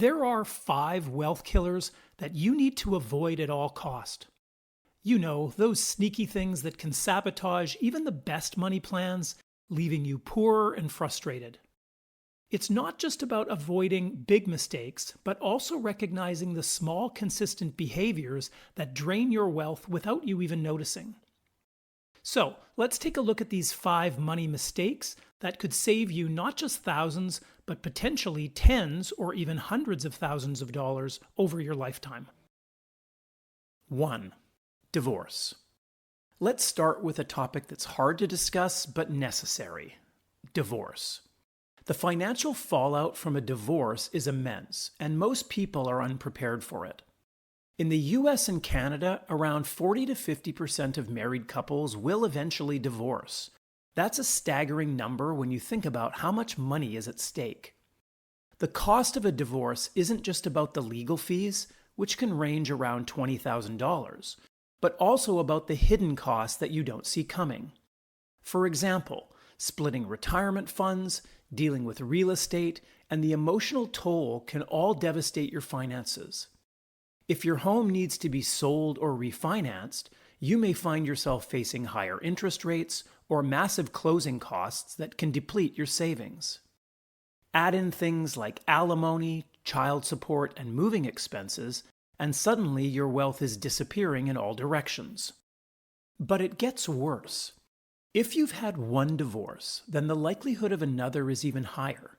There are 5 wealth killers that you need to avoid at all cost. You know, those sneaky things that can sabotage even the best money plans, leaving you poorer and frustrated. It's not just about avoiding big mistakes, but also recognizing the small, consistent behaviors that drain your wealth without you even noticing. So, let's take a look at these 5 money mistakes that could save you not just thousands, but potentially tens or even hundreds of thousands of dollars over your lifetime. 1. Divorce. Let's start with a topic that's hard to discuss but necessary: divorce. The financial fallout from a divorce is immense, and most people are unprepared for it. In the US and Canada, around 40 to 50% of married couples will eventually divorce. That's a staggering number when you think about how much money is at stake. The cost of a divorce isn't just about the legal fees, which can range around $20,000, but also about the hidden costs that you don't see coming. For example, splitting retirement funds, dealing with real estate, and the emotional toll can all devastate your finances. If your home needs to be sold or refinanced, you may find yourself facing higher interest rates or massive closing costs that can deplete your savings. Add in things like alimony, child support, and moving expenses, and suddenly your wealth is disappearing in all directions. But it gets worse. If you've had one divorce, then the likelihood of another is even higher.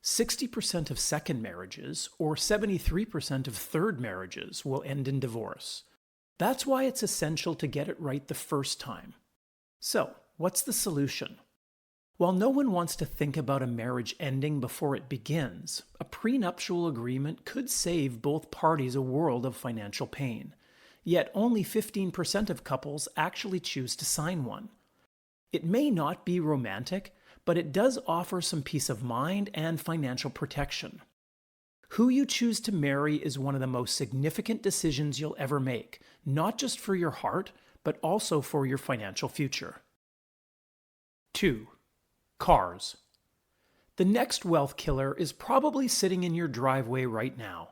60% of second marriages, or 73% of third marriages, will end in divorce. That's why it's essential to get it right the first time. So, what's the solution? While no one wants to think about a marriage ending before it begins, a prenuptial agreement could save both parties a world of financial pain. Yet only 15% of couples actually choose to sign one. It may not be romantic, but it does offer some peace of mind and financial protection. Who you choose to marry is one of the most significant decisions you'll ever make, not just for your heart, but also for your financial future. 2. Cars. The next wealth killer is probably sitting in your driveway right now.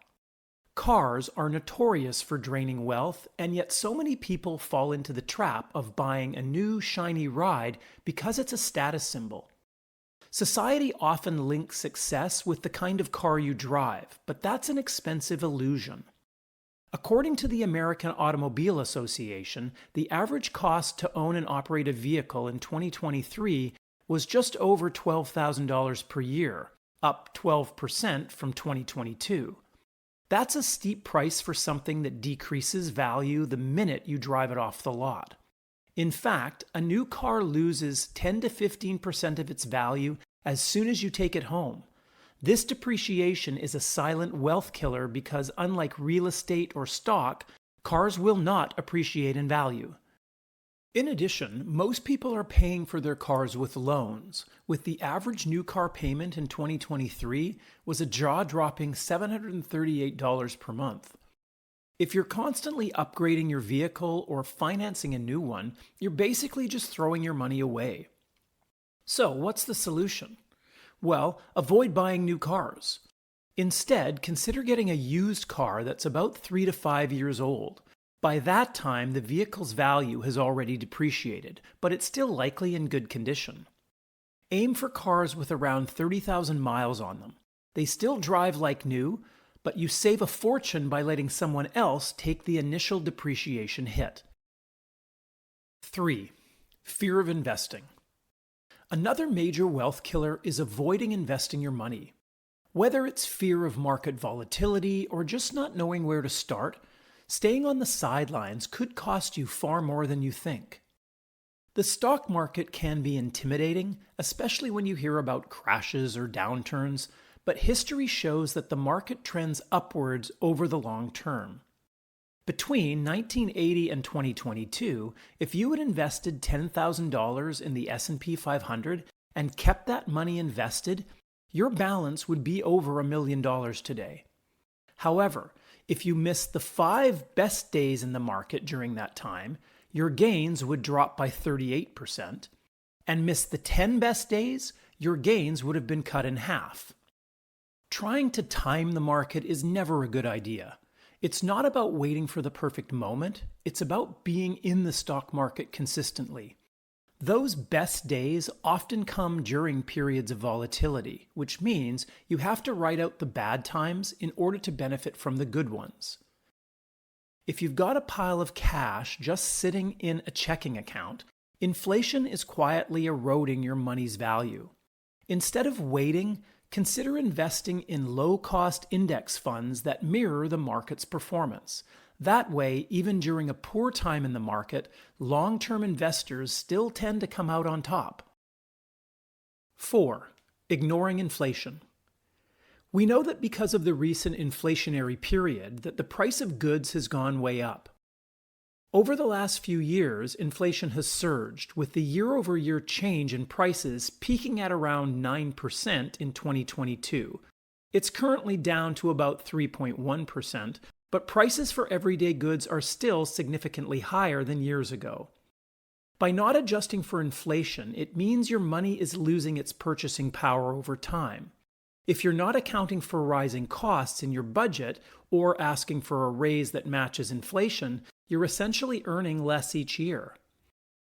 Cars are notorious for draining wealth, and yet so many people fall into the trap of buying a new, shiny ride because it's a status symbol. Society often links success with the kind of car you drive, but that's an expensive illusion. According to the American Automobile Association, the average cost to own and operate a vehicle in 2023 was just over $12,000 per year, up 12% from 2022. That's a steep price for something that decreases value the minute you drive it off the lot. In fact, a new car loses 10 to 15% of its value as soon as you take it home. This depreciation is a silent wealth killer because, unlike real estate or stock, cars will not appreciate in value. In addition, most people are paying for their cars with loans, with the average new car payment in 2023 was a jaw-dropping $738 per month. If you're constantly upgrading your vehicle or financing a new one, you're basically just throwing your money away. So, what's the solution? Well, avoid buying new cars. Instead, consider getting a used car that's about 3 to 5 years old. By that time, the vehicle's value has already depreciated, but it's still likely in good condition. Aim for cars with around 30,000 miles on them. They still drive like new, but you save a fortune by letting someone else take the initial depreciation hit. 3. Fear of investing. Another major wealth killer is avoiding investing your money. Whether it's fear of market volatility or just not knowing where to start, staying on the sidelines could cost you far more than you think. The stock market can be intimidating, especially when you hear about crashes or downturns, but history shows that the market trends upwards over the long term. Between 1980 and 2022, if you had invested $10,000 in the S&P 500 and kept that money invested, your balance would be over $1 million today. However, if you missed the 5 best days in the market during that time, your gains would drop by 38%, and missed the 10 best days, your gains would have been cut in half. Trying to time the market is never a good idea. It's not about waiting for the perfect moment, it's about being in the stock market consistently. Those best days often come during periods of volatility, which means you have to ride out the bad times in order to benefit from the good ones. If you've got a pile of cash just sitting in a checking account, inflation is quietly eroding your money's value. Instead of waiting, consider investing in low-cost index funds that mirror the market's performance. That way, even during a poor time in the market, long-term investors still tend to come out on top. 4. Ignoring inflation. We know that because of the recent inflationary period that the price of goods has gone way up. Over the last few years, inflation has surged, with the year-over-year change in prices peaking at around 9% in 2022. It's currently down to about 3.1%, but prices for everyday goods are still significantly higher than years ago. By not adjusting for inflation, it means your money is losing its purchasing power over time. If you're not accounting for rising costs in your budget or asking for a raise that matches inflation, you're essentially earning less each year.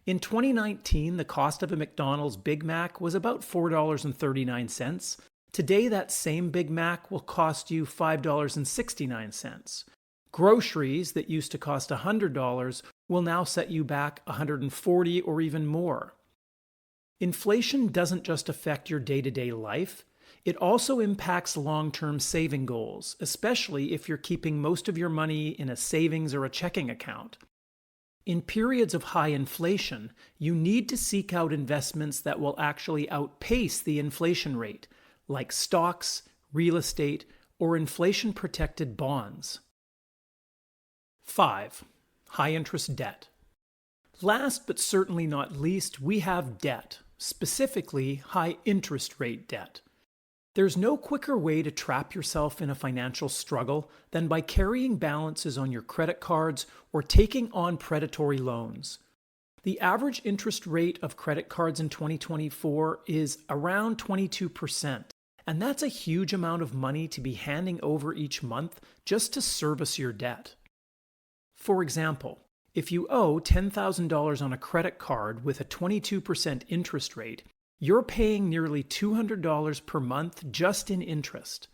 In 2019, the cost of a McDonald's Big Mac was about $4.39. Today, that same Big Mac will cost you $5.69. Groceries that used to cost $100 will now set you back $140 or even more. Inflation doesn't just affect your day-to-day life, it also impacts long-term saving goals, especially if you're keeping most of your money in a savings or a checking account. In periods of high inflation, you need to seek out investments that will actually outpace the inflation rate, like stocks, real estate, or inflation-protected bonds. 5. High-interest debt. Last but certainly not least, we have debt, specifically high-interest rate debt. There's no quicker way to trap yourself in a financial struggle than by carrying balances on your credit cards or taking on predatory loans. The average interest rate of credit cards in 2024 is around 22%, and that's a huge amount of money to be handing over each month just to service your debt. For example, if you owe $10,000 on a credit card with a 22% interest rate, you're paying nearly $200 per month just in interest.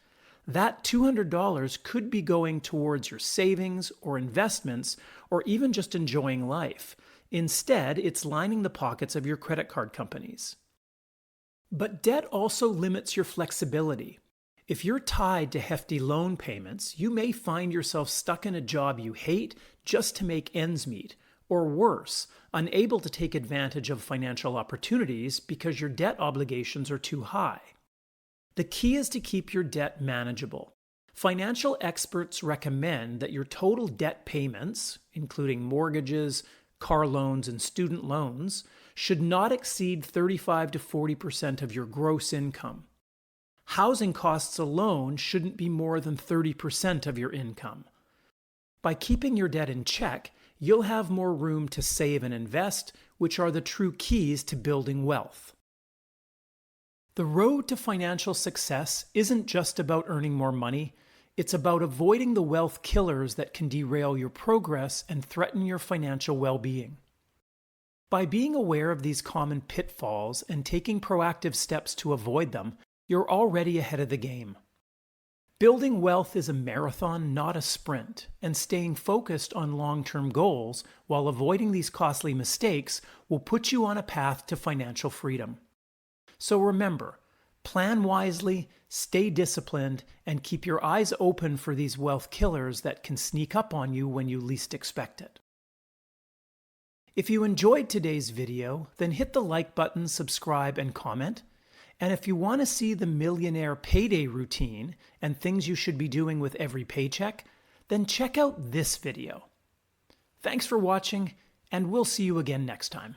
That $200 could be going towards your savings or investments or even just enjoying life. Instead, it's lining the pockets of your credit card companies. But debt also limits your flexibility. If you're tied to hefty loan payments, you may find yourself stuck in a job you hate just to make ends meet, or worse, unable to take advantage of financial opportunities because your debt obligations are too high. The key is to keep your debt manageable. Financial experts recommend that your total debt payments, including mortgages, car loans, and student loans, should not exceed 35 to 40% of your gross income. Housing costs alone shouldn't be more than 30% of your income. By keeping your debt in check, you'll have more room to save and invest, which are the true keys to building wealth. The road to financial success isn't just about earning more money, it's about avoiding the wealth killers that can derail your progress and threaten your financial well-being. By being aware of these common pitfalls and taking proactive steps to avoid them, you're already ahead of the game. Building wealth is a marathon, not a sprint, and staying focused on long-term goals while avoiding these costly mistakes will put you on a path to financial freedom. So remember, plan wisely, stay disciplined, and keep your eyes open for these wealth killers that can sneak up on you when you least expect it. If you enjoyed today's video, then hit the like button, subscribe, and comment. And if you want to see the millionaire payday routine and things you should be doing with every paycheck, then check out this video. Thanks for watching, and we'll see you again next time.